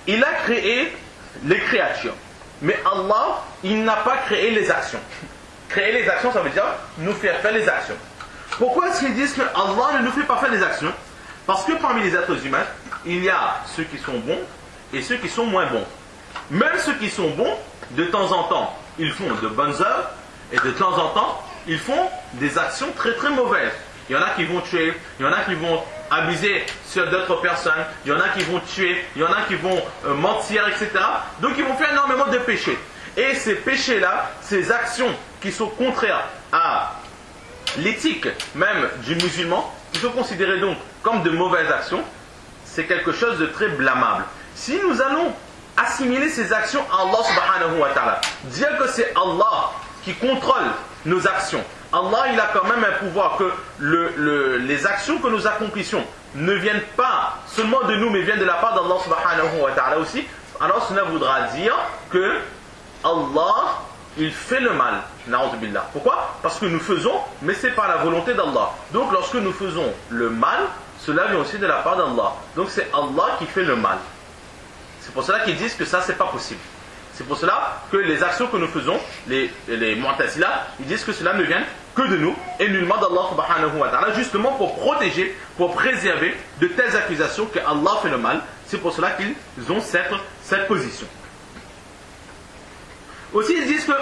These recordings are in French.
il a créé les créatures. Mais Allah, il n'a pas créé les actions. Créer les actions, ça veut dire nous faire faire les actions. Pourquoi est-ce qu'ils disent que Allah ne nous fait pas faire les actions? Parce que parmi les êtres humains, il y a ceux qui sont bons et ceux qui sont moins bons. Même ceux qui sont bons, de temps en temps, ils font de bonnes œuvres et de temps en temps, ils font des actions très très mauvaises. Il y en a qui vont tuer, il y en a qui vont abuser sur d'autres personnes, il y en a qui vont tuer, il y en a qui vont mentir, etc. Donc ils vont faire énormément de péchés. Et ces péchés-là, ces actions qui sont contraires à l'éthique même du musulman, qui sont considérées donc comme de mauvaises actions, c'est quelque chose de très blâmable. Si nous allons assimiler ces actions à Allah subhanahu wa ta'ala, dire que c'est Allah qui contrôle nos actions, Allah il a quand même un pouvoir que les actions que nous accomplissions ne viennent pas seulement de nous mais viennent de la part d'Allah subhanahu wa ta'ala aussi, alors cela voudra dire que Allah il fait le mal. Pourquoi? Parce que nous faisons, mais c'est par la volonté d'Allah. Donc lorsque nous faisons le mal, cela vient aussi de la part d'Allah. Donc c'est Allah qui fait le mal. C'est pour cela qu'ils disent que ça c'est pas possible. C'est pour cela que les actions que nous faisons, les Mu'tazila, ils disent que cela ne vient que de nous et nullement d'Allah subhanahu wa ta'ala, justement pour protéger, pour préserver de telles accusations que Allah fait le mal. C'est pour cela qu'ils ont cette position. Aussi ils disent que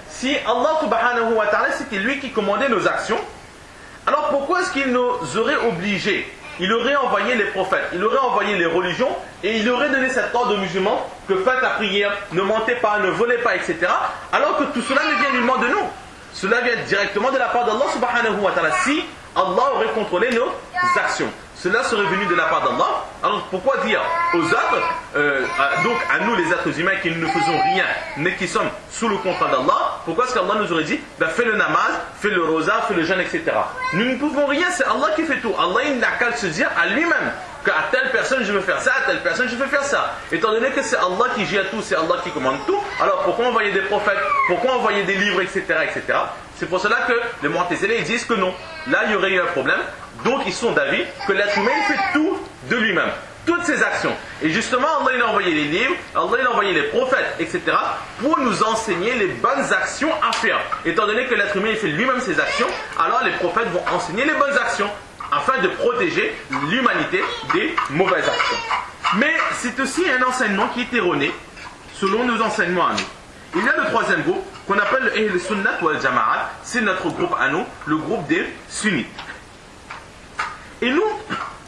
si Allah subhanahu wa ta'ala c'était lui qui commandait nos actions, alors pourquoi est-ce qu'il nous aurait obligés? Il aurait envoyé les prophètes, il aurait envoyé les religions et il aurait donné cet ordre aux musulmans que faites la prière, ne mentez pas, ne volez pas, etc. Alors que tout cela ne vient nullement de nous. Cela vient directement de la part d'Allah subhanahu wa ta'ala. Si Allah aurait contrôlé nos actions, cela serait venu de la part d'Allah. Alors pourquoi dire aux autres, donc à nous les êtres humains qui ne faisons rien, mais qui sommes sous le contrôle d'Allah, pourquoi est-ce qu'Allah nous aurait dit fais le namaz, fais le rosa, fais le jeûne, etc. Nous ne pouvons rien, c'est Allah qui fait tout. Allah il n'a qu'à se dire à lui-même qu'à telle personne je veux faire ça, à telle personne je veux faire ça. Étant donné que c'est Allah qui gère tout, c'est Allah qui commande tout, alors pourquoi envoyer des prophètes, pourquoi envoyer des livres, etc. etc. C'est pour cela que les Mu'tazila ils disent que non, là il y aurait eu un problème. Donc ils sont d'avis que l'être humain il fait tout de lui-même, toutes ses actions. Et justement Allah il a envoyé les livres, Allah il a envoyé les prophètes, etc. pour nous enseigner les bonnes actions à faire. Étant donné que l'être humain il fait lui-même ses actions, alors les prophètes vont enseigner les bonnes actions afin de protéger l'humanité des mauvaises actions. Mais c'est aussi un enseignement qui est erroné selon nos enseignements à nous. Il y a le troisième groupe qu'on appelle le Ahl Sunnat wal Jama'at, c'est notre groupe à nous, le groupe des sunnites. Et nous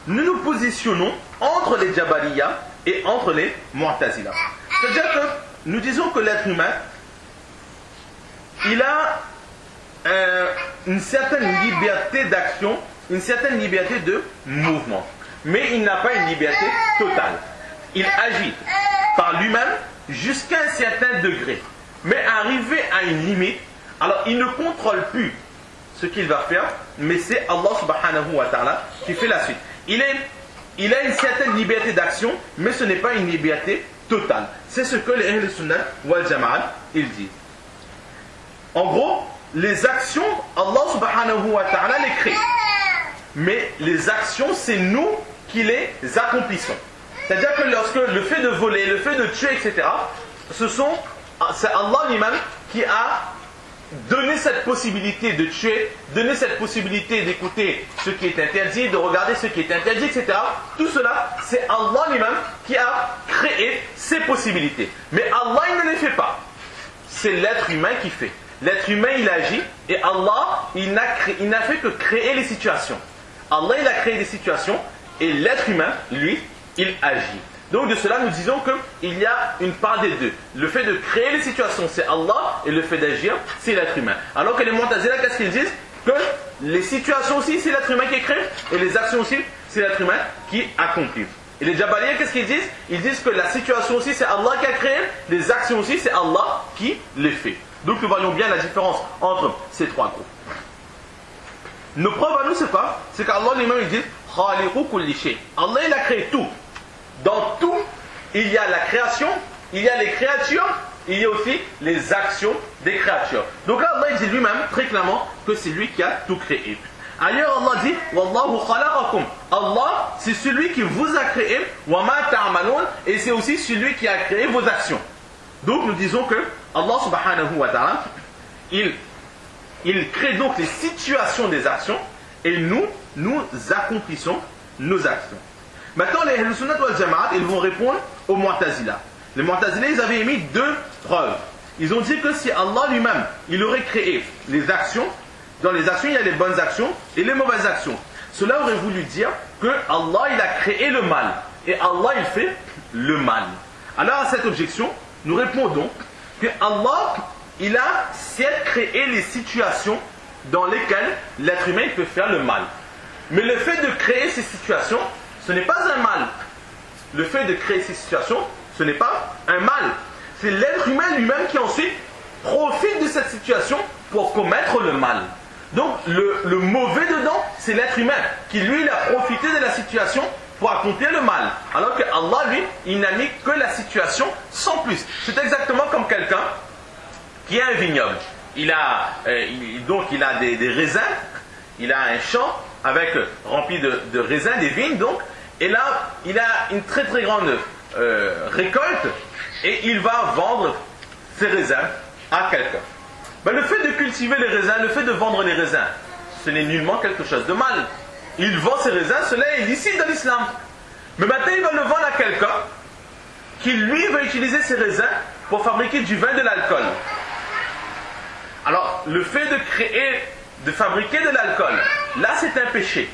nous positionnons entre les Jabariyya et entre les Mu'tazila. C'est-à-dire que nous disons que l'être humain, il a une certaine liberté d'action, une certaine liberté de mouvement. Mais il n'a pas une liberté totale. Il agit par lui-même jusqu'à un certain degré. Mais arrivé à une limite, alors il ne contrôle plus ce qu'il va faire, mais c'est Allah subhanahu wa ta'ala qui fait la suite. Il a une certaine liberté d'action, mais ce n'est pas une liberté totale. C'est ce que les Ahl Sunnah wal Jama'at ils disent. En gros, les actions, Allah subhanahu wa ta'ala les crée. Mais les actions, c'est nous qui les accomplissons. C'est-à-dire que lorsque le fait de voler, le fait de tuer, etc., c'est Allah lui-même qui a donné cette possibilité de tuer, donné cette possibilité d'écouter ce qui est interdit, de regarder ce qui est interdit, etc. Tout cela, c'est Allah lui-même qui a créé ces possibilités. Mais Allah, il ne les fait pas. C'est l'être humain qui fait. L'être humain, il agit et Allah, il n'a fait que créer les situations. Allah, il a créé des situations et l'être humain, lui, il agit. Donc de cela, nous disons qu'il y a une part des deux. Le fait de créer les situations, c'est Allah, et le fait d'agir, c'est l'être humain. Alors que les Mu'tazila, qu'est-ce qu'ils disent? Que les situations aussi, c'est l'être humain qui crée, et les actions aussi, c'est l'être humain qui accomplit. Et les Jabariyya, qu'est-ce qu'ils disent? Ils disent que la situation aussi, c'est Allah qui a créé, les actions aussi, c'est Allah qui les fait. Donc nous voyons bien la différence entre ces trois groupes. Nos preuves à nous, c'est quoi? C'est qu'Allah lui-même, il dit Khaliqu kulli shay. Allah, il a créé tout. Dans tout, il y a la création, il y a les créatures, il y a aussi les actions des créatures. Donc là, Allah dit lui-même très clairement que c'est lui qui a tout créé. Ailleurs, Allah dit Wallahu khalaqakum. Allah, c'est celui qui vous a créé, wa ma ta'malun, et c'est aussi celui qui a créé vos actions. Donc nous disons que Allah subhanahu wa ta'ala, il crée donc les situations des actions, et nous accomplissons nos actions. Maintenant, les Ahl Sunnah wal Jama'at, ils vont répondre aux Mu'tazila. Les Mu'tazila, ils avaient émis deux preuves. Ils ont dit que si Allah lui-même, il aurait créé les actions, dans les actions, il y a les bonnes actions et les mauvaises actions. Cela aurait voulu dire que Allah, il a créé le mal. Et Allah, il fait le mal. Alors, à cette objection, nous répondons que Allah, il a certes créé les situations dans lesquelles l'être humain peut faire le mal. Mais le fait de créer ces situations, ce n'est pas un mal. Le fait de créer ces situations, ce n'est pas un mal. C'est l'être humain lui-même qui ensuite profite de cette situation pour commettre le mal. Donc le mauvais dedans, c'est l'être humain qui lui il a profité de la situation pour accomplir le mal. Alors que Allah lui, il n'a mis que la situation sans plus. C'est exactement comme quelqu'un qui a un vignoble. Il a des raisins, il a un champ rempli de raisins, des vignes donc, et là il a une très très grande récolte et il va vendre ses raisins à quelqu'un. Ben, le fait de cultiver les raisins, le fait de vendre les raisins, ce n'est nullement quelque chose de mal. Il vend ses raisins, cela est illicite dans l'islam. Mais maintenant il va le vendre à quelqu'un qui lui va utiliser ses raisins pour fabriquer du vin, de l'alcool. Alors le fait de fabriquer de l'alcool, là c'est un péché.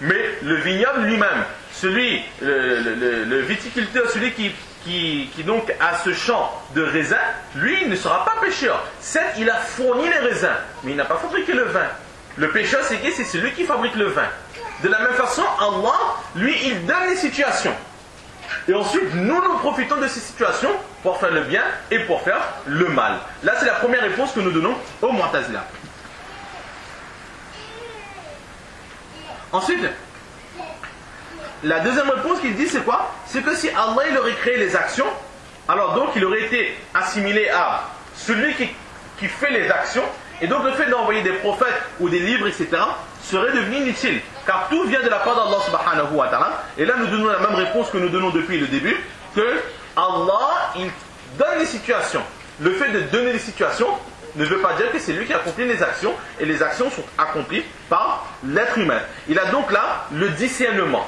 Mais le vignoble lui-même, le viticulteur, celui qui donc a ce champ de raisins, lui il ne sera pas pécheur. Certes, il a fourni les raisins, mais il n'a pas fabriqué le vin. Le pécheur, c'est qui? C'est celui qui fabrique le vin. De la même façon, Allah, lui, il donne les situations. Et ensuite, nous profitons de ces situations pour faire le bien et pour faire le mal. Là, c'est la première réponse que nous donnons aux Mu'tazila. Ensuite, la deuxième réponse qu'il dit, c'est quoi? C'est que si Allah il aurait créé les actions, alors donc il aurait été assimilé à celui qui fait les actions, et donc le fait d'envoyer des prophètes ou des livres, etc., serait devenu inutile. Car tout vient de la part d'Allah subhanahu wa ta'ala. Et là nous donnons la même réponse que nous donnons depuis le début, que Allah, il donne les situations. Le fait de donner les situations ne veut pas dire que c'est lui qui accomplit les actions, et les actions sont accomplies par l'être humain. Il a donc là le discernement.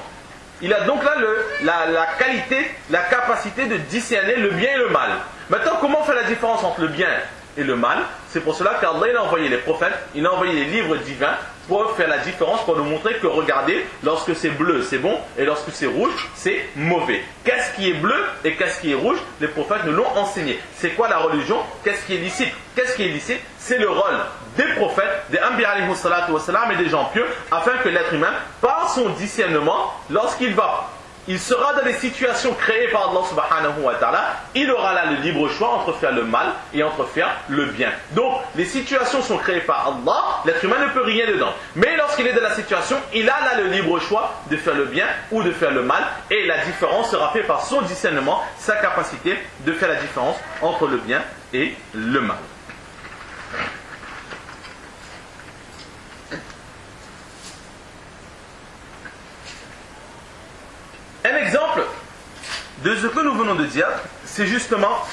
Il a donc là la qualité, la capacité de discerner le bien et le mal. Maintenant, comment faire la différence entre le bien et le mal? C'est pour cela qu'Allah il a envoyé les prophètes, il a envoyé les livres divins pour faire la différence, pour nous montrer que regardez, lorsque c'est bleu c'est bon et lorsque c'est rouge c'est mauvais. Qu'est-ce qui est bleu et qu'est-ce qui est rouge? Les prophètes nous l'ont enseigné. C'est quoi la religion? Qu'est-ce qui est licite? Qu'est-ce qui est licite? C'est le rôle des prophètes, des Anbiya alayhi salatu wassalam et des gens pieux, afin que l'être humain, par son discernement, il sera dans les situations créées par Allah subhanahu wa ta'ala, il aura là le libre choix entre faire le mal et entre faire le bien. Donc les situations sont créées par Allah, l'être humain ne peut rien dedans. Mais lorsqu'il est dans la situation, il a là le libre choix de faire le bien ou de faire le mal, et la différence sera faite par son discernement, sa capacité de faire la différence entre le bien et le mal. Un exemple de ce que nous venons de dire, c'est justement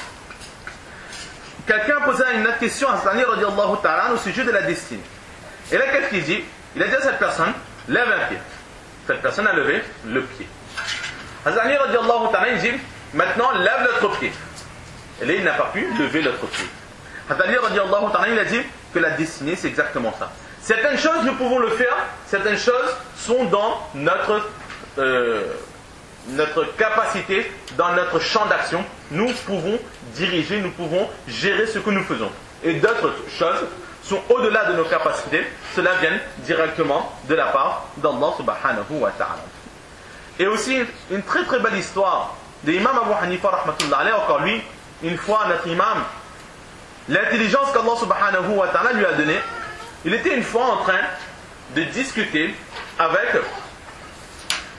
quelqu'un a posé une autre question à Hassan radiallahu ta'ala au sujet de la destinée. Et là, qu'est-ce qu'il dit? Il a dit à cette personne, lève un pied. Cette personne a levé le pied. Hassan radiallahu ta'ala, il dit, maintenant lève l'autre pied. Et là, il n'a pas pu lever l'autre pied. Hassan radiallahu ta'ala, il a dit que la destinée, c'est exactement ça. Certaines choses, nous pouvons le faire, certaines choses sont dans notre capacité, dans notre champ d'action, nous pouvons diriger, nous pouvons gérer ce que nous faisons. Et d'autres choses sont au-delà de nos capacités, cela vient directement de la part d'Allah subhanahu wa ta'ala. Et aussi, une très très belle histoire de l'imam Abu Hanifa rahmatullah alayhi, encore lui, une fois notre imam, l'intelligence qu'Allah subhanahu wa ta'ala lui a donnée, il était une fois en train de discuter avec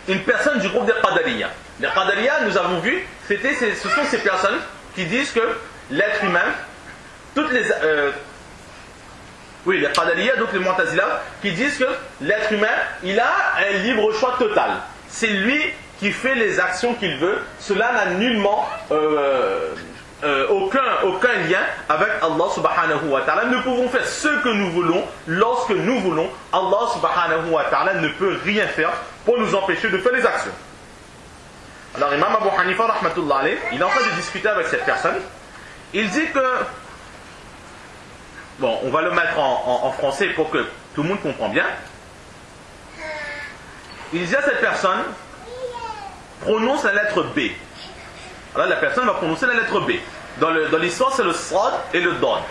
une personne du groupe des Qadariya. Les Qadariya, nous avons vu, ce sont ces personnes qui disent que l'être humain, Oui, les Qadariya, donc les Mu'tazila, qui disent que l'être humain, il a un libre choix total. C'est lui qui fait les actions qu'il veut. Cela n'a nullement aucun lien avec Allah subhanahu wa ta'ala. Nous pouvons faire ce que nous voulons lorsque nous voulons. Allah subhanahu wa ta'ala ne peut rien faire pour nous empêcher de faire les actions. Alors Imam Abu Hanifa rahmatullah alayh, il est en train de discuter avec cette personne. Il dit que, bon, on va le mettre en français pour que tout le monde comprenne bien. Il dit à cette personne, prononce la lettre B. Alors la personne va prononcer la lettre B. Dans l'histoire, c'est le Sad et le Dad.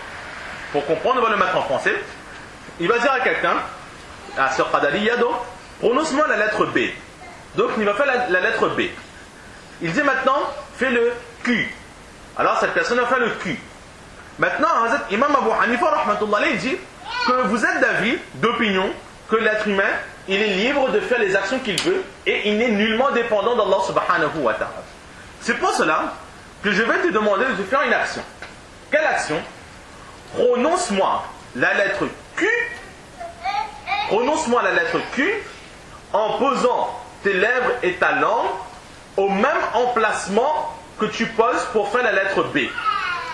Pour comprendre, on va le mettre en français. Il va dire à quelqu'un, à ce Qadariya, donc, prononce-moi la lettre B. Donc il va faire la lettre B. Il dit maintenant, fais le Q. Alors cette personne va faire le Q. Maintenant, Imam Abu Hanifa rahmatullah alayh, dit que vous êtes d'avis, d'opinion, que l'être humain, il est libre de faire les actions qu'il veut et il n'est nullement dépendant d'Allah subhanahu wa ta'ala. C'est pour cela que je vais te demander de faire une action. Quelle action? Prononce-moi la lettre Q. Prononce-moi la lettre Q en posant tes lèvres et ta langue au même emplacement que tu poses pour faire la lettre B.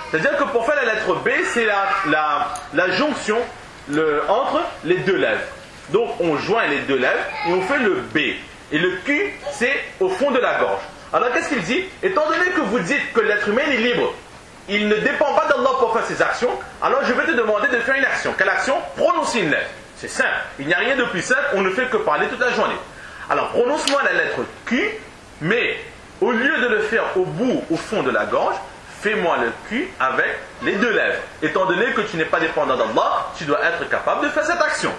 C'est-à-dire que pour faire la lettre B, c'est la jonction entre les deux lèvres. Donc on joint les deux lèvres et on fait le B. Et le Q, c'est au fond de la gorge. Alors qu'est-ce qu'il dit? Étant donné que vous dites que l'être humain est libre, il ne dépend pas d'Allah pour faire ses actions, alors je vais te demander de faire une action. Quelle action? Prononcer une lettre. C'est simple. Il n'y a rien de plus simple, on ne fait que parler toute la journée. Alors prononce-moi la lettre Q, mais au lieu de le faire au bout, au fond de la gorge, fais-moi le Q avec les deux lèvres. Étant donné que tu n'es pas dépendant d'Allah, tu dois être capable de faire cette action.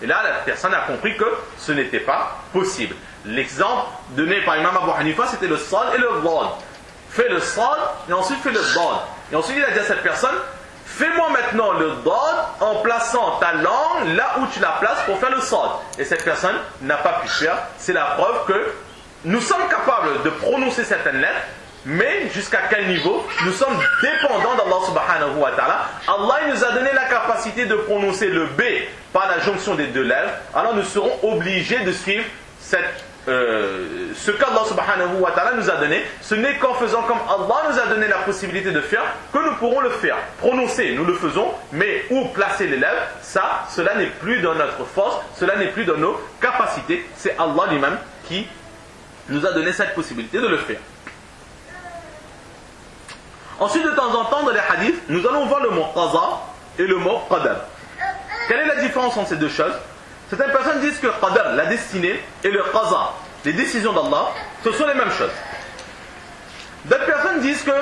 Et là, la personne a compris que ce n'était pas possible. L'exemple donné par Imam Abu Hanifa, c'était le Sad et le Dad. Fais le Sad et ensuite fais le Dad. Et ensuite, il a dit à cette personne, fais-moi maintenant le Dad en plaçant ta langue là où tu la places pour faire le Sad. Et cette personne n'a pas pu faire. C'est la preuve que nous sommes capables de prononcer certaines lettres, mais jusqu'à quel niveau? Nous sommes dépendants d'Allah subhanahu wa ta'ala. Allah nous a donné la capacité de prononcer le B par la jonction des deux lèvres. Alors nous serons obligés de suivre ce qu'Allah subhanahu wa ta'ala nous a donné. Ce n'est qu'en faisant comme Allah nous a donné la possibilité de faire que nous pourrons le faire. Prononcer, nous le faisons, mais où placer les lèvres, cela n'est plus dans notre force, cela n'est plus dans nos capacités. C'est Allah lui-même qui nous a donné cette possibilité de le faire. Ensuite, de temps en temps, dans les hadiths, nous allons voir le mot qaza et le mot qadar. Quelle est la différence entre ces deux choses? Certaines personnes disent que qadar, la destinée, et le qaza, les décisions d'Allah, ce sont les mêmes choses. D'autres personnes disent que